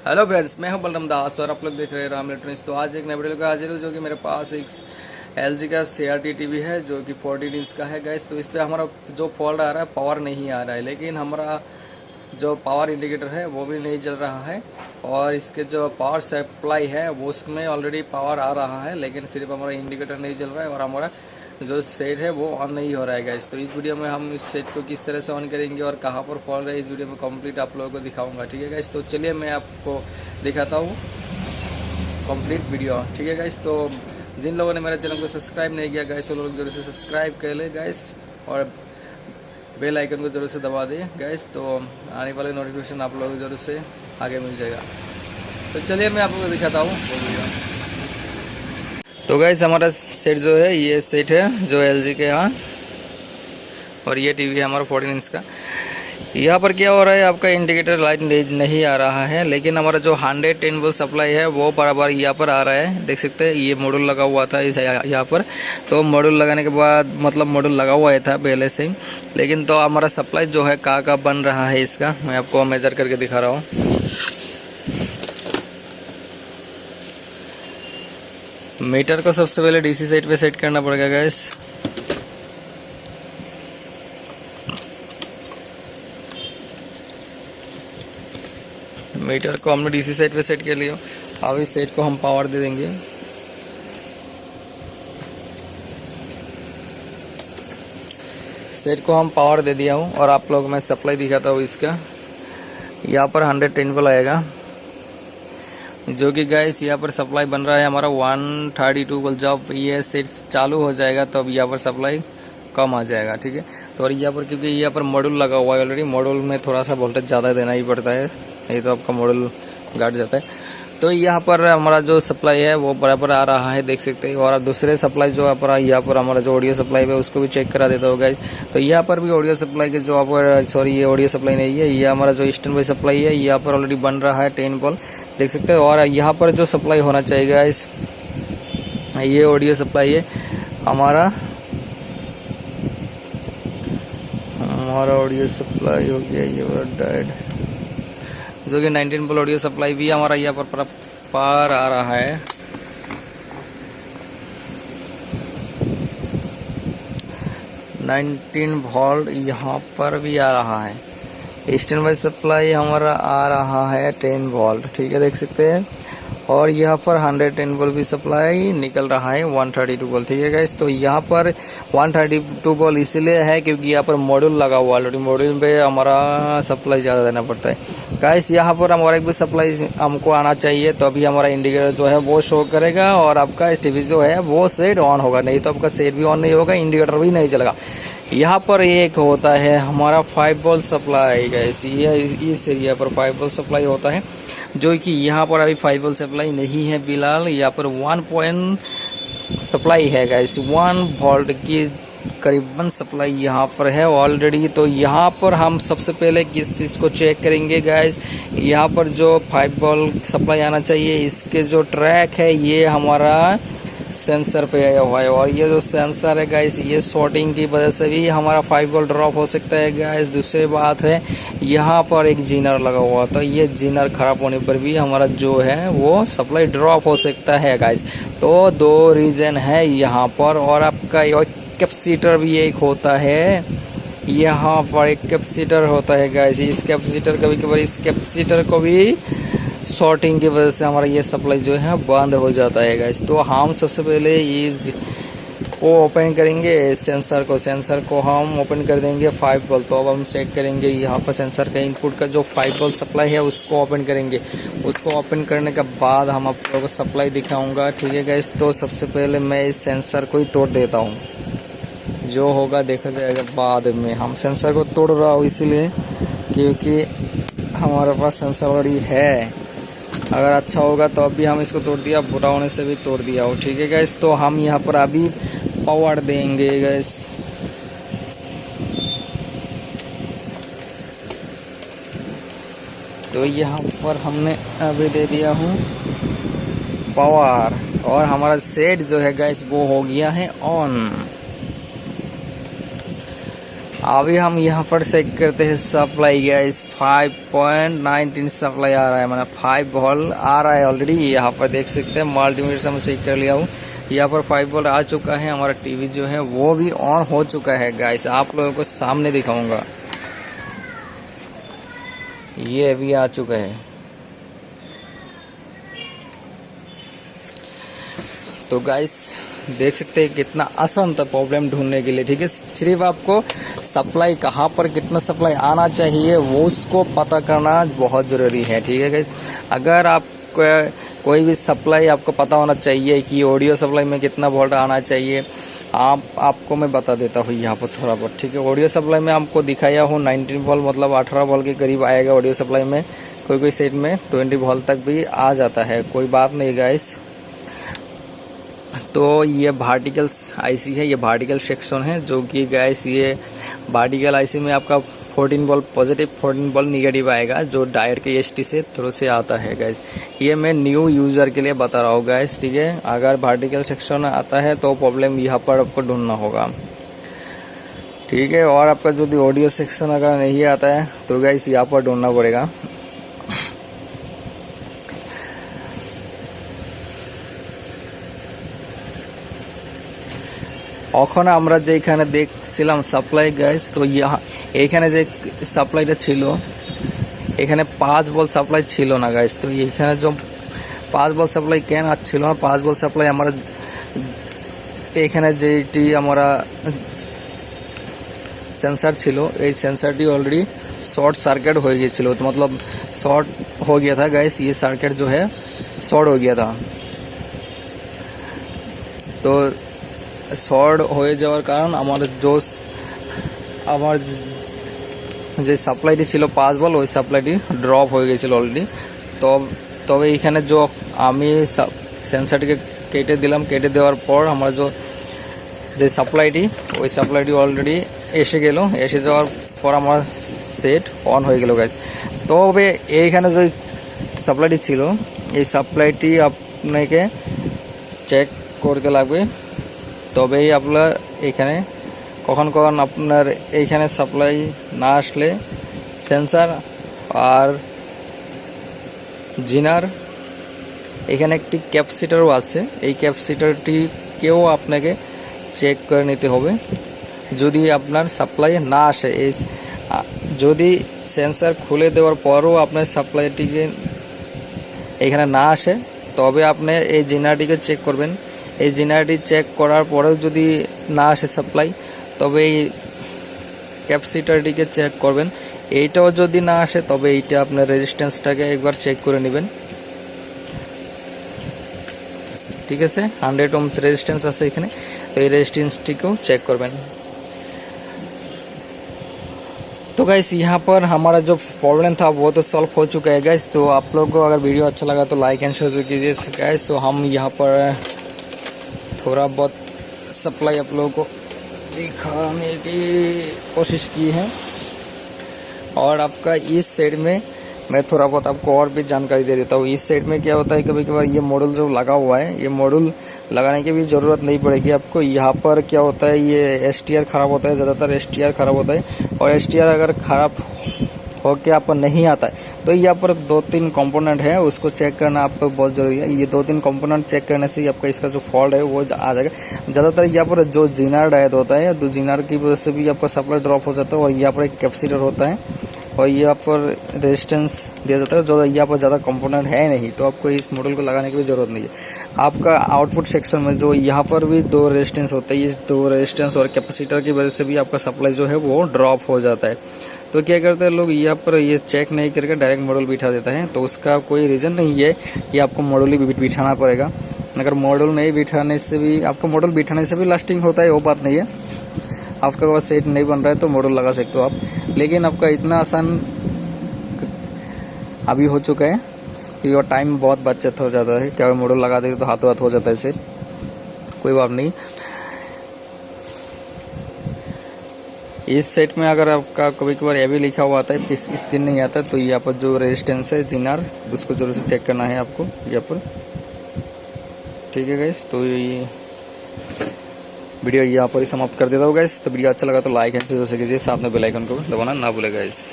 Hello friends, मैं हूं बलराम दास और आप लोग देख रहे हैं राम इलेक्ट्रॉनिक्स। तो आज एक नए वीडियो का हाजिर हूँ, जो कि मेरे पास एक LG का CRT टीवी है जो कि 14 इंच का है गैस। तो इस पे हमारा जो फॉल्ट आ रहा है, पावर नहीं आ रहा है, लेकिन हमारा जो पावर इंडिकेटर है वो भी नहीं जल रहा है। और इसके जो पावर सप्लाई है वो उसमें ऑलरेडी पावर आ रहा है, लेकिन सिर्फ हमारा इंडिकेटर नहीं जल रहा है और हमारा जो सेट है वो ऑन नहीं हो रहा है गैस। तो इस वीडियो में हम इस सेट को किस तरह से ऑन करेंगे और कहाँ पर फॉल्ट है, इस वीडियो में कंप्लीट आप लोगों को दिखाऊंगा, ठीक है गैस। तो चलिए मैं आपको दिखाता हूँ कंप्लीट वीडियो, ठीक है गैस। तो जिन लोगों ने मेरे चैनल को सब्सक्राइब नहीं किया गैस, वो लोग जरूर से सब्सक्राइब कर ले गैस और बेल आइकन को जरूर से दबा दें गैस। तो आने वाले नोटिफिकेशन आप लोगों को जरूर से आगे मिल जाएगा। तो चलिए मैं आप लोगों को दिखाता हूँ वो वीडियो। तो गैस हमारा सेट जो है, ये सेट है जो LG के यहाँ, और ये टीवी है हमारा 14 इंच का। यहाँ पर क्या हो रहा है, आपका इंडिकेटर लाइट नहीं आ रहा है, लेकिन हमारा जो 110 वोल्ट सप्लाई है वो बराबर यहाँ पर आ रहा है। देख सकते हैं ये मॉड्यूल लगा हुआ था इस यहाँ पर। तो मॉड्यूल लगाने के बाद मतलब मॉड्यूल लगा हुआ ही था पहले से ही, लेकिन तो हमारा सप्लाई जो है कहाँ बन रहा है इसका मैं आपको मेजर करके दिखा रहा हूँ। मीटर को सबसे पहले DC साइड पे सेट करना पड़ेगा गैस। मीटर को हमने DC साइड पे सेट कर लिया। अब इस सेट को हम पावर दे देंगे। सेट को हम पावर दे दिया हूँ और आप लोग मैं सप्लाई दिखाता हूँ इसका। यहाँ पर 110 वोल्ट आएगा, जो कि गैस यहाँ पर सप्लाई बन रहा है हमारा 132 वोल्ट। जब ये सेट चालू हो जाएगा तब तो यहाँ पर सप्लाई कम आ जाएगा, ठीक है। तो और यहाँ पर क्योंकि यहाँ पर मॉड्यूल लगा हुआ है ऑलरेडी, मॉड्यूल में थोड़ा सा वोल्टेज ज़्यादा देना ही पड़ता है, नहीं तो आपका मॉड्यूल घट जाता है। तो यहाँ पर हमारा जो सप्लाई है वो बराबर आ रहा है, देख सकते हैं। और दूसरे सप्लाई जो यहाँ पर हमारा जो ऑडियो सप्लाई है उसको भी चेक करा देता होगा। तो यहाँ पर भी ऑडियो सप्लाई के जो आप सॉरी ये ऑडियो सप्लाई नहीं है, ये हमारा जो स्टैंड बाई सप्लाई है यहाँ पर ऑलरेडी बन रहा है 10 वोल्ट, देख सकते हैं। और यहाँ पर जो सप्लाई होना चाहिए इस ये ऑडियो सप्लाई है हमारा ऑडियो सप्लाई हो गया ये डायड, जो कि 19 वोल्ट ऑडियो सप्लाई भी हमारा यहाँ पर पार आ रहा है। नाइनटीन वोल्ट यहाँ पर भी आ रहा है। स्टैंड बाई सप्लाई हमारा आ रहा है 10 वोल्ट, ठीक है, देख सकते हैं। और यहाँ पर 110 वोल्ट भी सप्लाई निकल रहा है 132 वोल्ट, ठीक है गाइस। तो यहाँ पर 132 वोल्ट इसलिए है क्योंकि यहाँ पर मॉड्यूल लगा हुआ है ऑलरेडी, मॉड्यूल पे हमारा सप्लाई ज़्यादा देना पड़ता है गाइस। यहाँ पर हमारा एक भी सप्लाई हमको आना चाहिए, तो अभी हमारा इंडिकेटर जो है वो शो करेगा और आपका टीवी जो है वो सेट ऑन होगा, नहीं तो आपका सेट भी ऑन नहीं होगा, इंडिकेटर भी नहीं चलेगा। यहाँ पर एक होता है हमारा 5 वोल्ट सप्लाई गाइस, ये इस एरिया पर 5 वोल्ट सप्लाई होता है, जो कि यहाँ पर अभी 5 वोल्ट सप्लाई नहीं है फिलहाल। यहाँ पर 1 पॉइंट सप्लाई है गाइस, 1 वोल्ट की करीबन सप्लाई यहाँ पर है ऑलरेडी। तो यहाँ पर हम सबसे पहले किस चीज़ को चेक करेंगे गाइस, यहाँ पर जो 5 वोल्ट सप्लाई आना चाहिए इसके जो ट्रैक है ये हमारा सेंसर पे आया हुआ है, और ये जो सेंसर है गाइस ये शॉर्टिंग की वजह से भी हमारा 5 वोल्ट ड्रॉप हो सकता है गाइस। दूसरी बात है यहाँ पर एक जीनर लगा हुआ था, ये जीनर खराब होने पर भी हमारा जो है वो सप्लाई ड्रॉप हो सकता है गाइस। तो दो रीजन है यहाँ पर। और आपका कैपेसिटर भी एक होता है, यहाँ पर एक कैपेसिटर होता है गाइस। इस कैपेसिटर कभी कभार इस कैपेसिटर को भी शॉर्टिंग की वजह से हमारा ये सप्लाई जो है बंद हो जाता है गाइस। तो हम सबसे पहले इस को ओपन करेंगे, सेंसर को हम ओपन कर देंगे 5 वोल्ट। तो अब हम चेक करेंगे यहाँ पर सेंसर का इनपुट का जो 5 वोल्ट सप्लाई है उसको ओपन करेंगे। उसको ओपन करने के बाद हम आप लोगों को सप्लाई दिखाऊंगा, ठीक है गाइस। तो सबसे पहले मैं इस सेंसर को ही तोड़ देता हूँ, जो होगा देखा जाएगा बाद में। हम सेंसर को तोड़ रहा हूँ इसलिए क्योंकि हमारे पास सेंसर ऑलरेडी है, अगर अच्छा होगा तो अभी हम इसको तोड़ दिया, बुरा होने से भी तोड़ दिया हो, ठीक है गैस। तो हम यहाँ पर अभी पावर देंगे गैस। तो यहाँ पर हमने अभी दे दिया हूँ पावर, और हमारा सेट जो है गैस वो हो गया है ऑन। अभी हम यहाँ पर चेक करते हैं सप्लाई गैस 5.19 सप्लाई आ रहा है, मतलब 5 वोल्ट आ रहा है ऑलरेडी। यहाँ पर देख सकते हैं मल्टीमीटर से मैं चेक कर लिया हूँ, यहाँ पर 5 वोल्ट आ चुका है। हमारा टीवी जो है वो भी ऑन हो चुका है गाइस, आप लोगों को सामने दिखाऊंगा, ये अभी आ चुका है। तो गाइस देख सकते हैं कितना आसान था प्रॉब्लम ढूंढने के लिए, ठीक है। सिर्फ आपको सप्लाई कहाँ पर कितना सप्लाई आना चाहिए वो उसको पता करना बहुत ज़रूरी है, ठीक है गाइस। अगर आप कोई भी सप्लाई आपको पता होना चाहिए कि ऑडियो सप्लाई में कितना वोल्ट आना चाहिए, आपको मैं बता देता हूँ यहाँ पर थोड़ा बहुत, ठीक है। ऑडियो सप्लाई में आपको दिखाया हूँ 19 वोल्ट मतलब 18 वोल्ट के करीब आएगा ऑडियो सप्लाई में। कोई सेट में 20 वोल्ट तक भी आ जाता है, कोई बात नहीं गाइस। तो ये वर्टिकल आईसी है, ये वर्टिकल सेक्शन है, जो कि गैस ये वर्टिकल आईसी में आपका 14 वोल्ट पॉजिटिव 14 वोल्ट निगेटिव आएगा, जो डायोड के एसटी से थ्रू से आता है गैस। ये मैं न्यू यूज़र के लिए बता रहा हूँ गैस, ठीक है। अगर वर्टिकल सेक्शन आता है तो प्रॉब्लम यहाँ पर आपको ढूंढना होगा, ठीक है। और आपका जो ऑडियो सेक्शन अगर नहीं आता है तो गैस यहाँ पर ढूंढना पड़ेगा। এখন আমরা যেখানে দেখছিলাম সাপ্লাই গাইস, তো এখানে যে সাপ্লাইটা ছিল এখানে 5 ভোল্ট সাপ্লাই ছিল না গাইস। তো এখানে যে 5 ভোল্ট সাপ্লাই কেন আসছিল না, 5 ভোল্ট সাপ্লাই আমরা এখানে যেটি আমরা सेंसर ছিল, এই সেন্সরটি অলরেडी शॉर्ट सर्किट हो গিয়েছিল, तो मतलब शॉर्ट हो गया था गाइस, ये सर्किट जो है शॉर्ट हो गया था। तो শর্ট হয়ে যাওয়ার কারণ আমার যে সাপ্লাইটি ছিল 5 ভোল্ট ওই সাপ্লাইটি ড্রপ হয়ে গেছিল অলরেডি। তবে এখানে আমি সেন্সরটিকে কেটে দিলাম, কেটে দেওয়ার পর আমার যে সাপ্লাইটি ওই সাপ্লাইটি অলরেডি এসে যাওয়ার পর আমার সেট অন হয়ে গেল গাইস। তবে এইখানে যে সাপ্লাইটি ছিল এই সাপ্লাইটি আপনাকে চেক করতে লাগবে, তবেই আপনার এখানে কখন আপনার এইখানে সাপ্লাই না আসলে সেন্সার আর জিনার এখানে একটি ক্যাপাসিটরও আছে, এই ক্যাপাসিটরটিকেও আপনাকে চেক করে নিতে হবে। যদি আপনার সাপ্লাই না আসে, এই যদি সেন্সার খুলে দেওয়ার পরও আপনার সাপ্লাইটিকে এখানে না আসে, তবে আপনি এই জিনারটিকে চেক করবেন। এই জেনারেটর চেক করার পরেও যদি না আসে সাপ্লাই, তবে এই ক্যাপাসিটরটিকে চেক করবেন। এইটাও যদি না আসে তবে এইটা আপনার রেজিস্ট্যান্সটাকে একবার চেক করে নেবেন, ঠিক আছে। 100 ওহমস রেজিস্ট্যান্স আছে এখানে, তো এই রেजिस्टेंसটিকেও चेक करবেন। तो गाइस यहाँ पर हमारा जो प्रॉब्लम था वो तो सॉल्व हो चुका है गाइस। तो आप लोगों को अगर वीडियो अच्छा लगा तो लाइक एंड शेयर कीजिए गाइस। तो हम यहाँ पर थोड़ा बहुत सप्लाई आप लोगों को दिखाने की कोशिश की है, और आपका इस साइड में मैं थोड़ा बहुत आपको और भी जानकारी दे देता हूँ। इस साइड में क्या होता है, कभी कभार ये मॉड्यूल जो लगा हुआ है, ये मॉड्यूल लगाने की भी ज़रूरत नहीं पड़ेगी आपको। यहाँ पर क्या होता है, ये STR ख़राब होता है, ज़्यादातर STR ख़राब होता है, और STR अगर ख़राब हो के आपको नहीं आता है तो यहाँ पर 2-3 कंपोनेंट है, उसको चेक करना आपको बहुत ज़रूरी है। ये 2-3 कंपोनेंट चेक करने से ही आपका इसका जो फॉल्ट है वो आ जाएगा। ज़्यादातर यहाँ पर जो जीनार डायोड होता है, तो जीनार की वजह से भी आपका सप्लाई ड्रॉप हो जाता है, और यहाँ पर एक कैपेसिटर होता है, और यहाँ पर रेजिस्टेंस दिया जाता है। जो यहाँ पर ज़्यादा कंपोनेंट है नहीं, तो आपको इस मॉडल को लगाने की भी ज़रूरत नहीं है। आपका आउटपुट सेक्शन में जो यहाँ पर भी 2 रेजिस्टेंस होते हैं, इस 2 रेजिस्टेंस और कैपेसिटर की वजह से भी आपका सप्लाई जो है वो ड्रॉप हो जाता है। तो क्या करते हैं लोग, यहाँ पर ये चेक नहीं करके डायरेक्ट मॉडल बिठा देता है, तो उसका कोई रीज़न नहीं है कि आपको मॉडल ही बिठाना पड़ेगा। अगर मॉडल नहीं बिठाने से भी, आपको मॉडल बिठाने से भी लास्टिंग होता है, वो बात नहीं है। आपका वह सेट नहीं बन रहा है तो मॉडल लगा सकते हो आप, लेकिन आपका इतना आसान अभी हो चुका है कि और टाइम बहुत बचत हो जाता है। क्या मॉडल लगा देते तो हाथों हाथ हो जाता है सेट, कोई बात नहीं। इस सेट में अगर आपका कभी कभार एवी लिखा हुआ आता है, स्क्रीन नहीं आता, तो यहाँ पर जो रेजिस्टेंस है जीनार, उसको जरूर से चेक करना है आपको यहाँ पर, ठीक है गाइस। तो ये वीडियो यहाँ पर ही समाप्त कर देता हूँ गाइस। तो वीडियो अच्छा लगा तो लाइक है जैसे कीजिए, साथ में बेल आइकन को दबाना ना भूले गाइस।